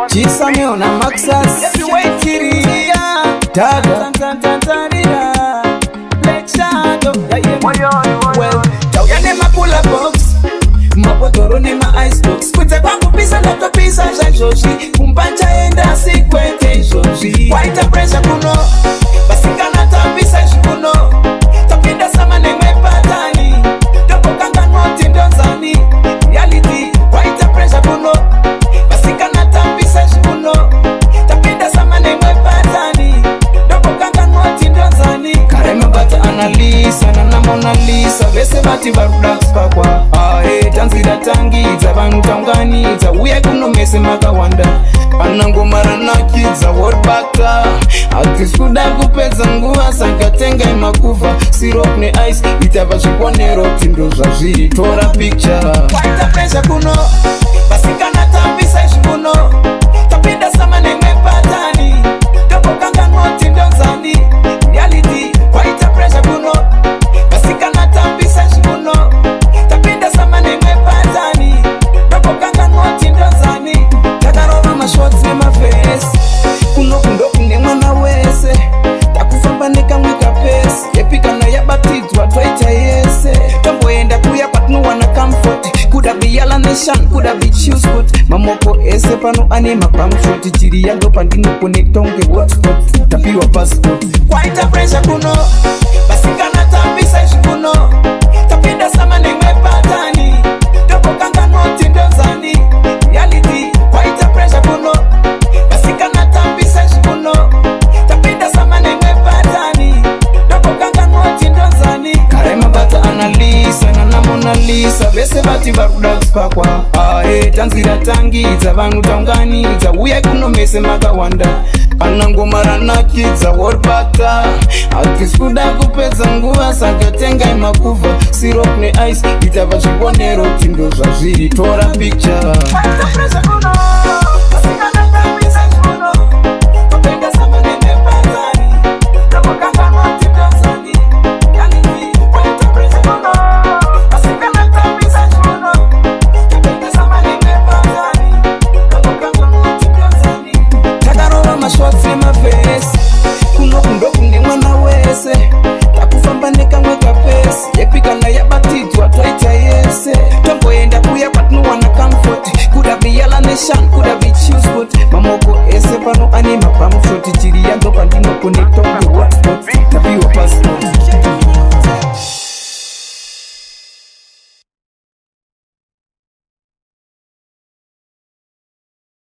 Chisameona Maxas Waitiria Tada Tantantarira Black Shadow Well, Tauyane Makula Box Mapotoro ni ma icebox Kuta kwangu pisa lato pisa Janjoji Kumpancha enda sikwete Joji Waita pressure kuno Basikana tapisa shukuno Tapinda sama nengwe patani Dopo kanga ngoti ndonzani Reality Waita pressure kuno Basikana tapisa shukuno Tapinda sama nengwe patani Dopo kanga ngoti ndonzani Karema bata analisa Nana Mona Lisa Vese bati barudax pakwa Tanzira tangiza vanhu taunganidza uye kunomese makawanda panangomara nakidza woribata hatisi kuda kupedza nguva saka tengai makuva sirop neice itava zviponero tindo zvazviri tora picture waita presha kuno vasikana tambisa izvikuno tapinda sama nemwe patani topokanga ngoti ndonzani reality waita presha kuno vasikana tambisa izvikuno tapinda sama nemwe patani topokanga ngoti ndonzani takarova mashots nemafesi kuno kundo kune mwana wese takufamba nekamwe kapesi epikana yabatidzwa twaita yese tomboenda kuya kwatinowana comfort kuda biyala nation kuda bichuscot mamoko ese pano ane mapamshoti chiri yando pandinokonekta unge hotspot tapiwa passport kwaita pressure kuno vasikana tambisa izvikuno tapinda sama nemwe patani topokanga ngoti ndonzani reality kwaita pressure kuno vasikana tambisa izvikuno tapinda sama nemwe patani topokanga ngoti ndonzani karema bata analisa Nana Mona Lisa vese vati varudax pakwa tanzira tangidza vanhu taunganidza uye kunomese makawanda panangomara nakidza woribata hatisi kuda kupedza nguva saka tengai makuva sirop neice itava zviponero tindo zvazviri tora picture Shots in my face kuno kundo kune mwana wese takufamba nekamwe kapesi yepikana yabatidzwa twaita yese tomboenda kuya kwatinowana comfort kuda biyala nation kuda bichuscot mamoko ese pano ane mapamshoti chiri yando pandinokonekta unge hotspot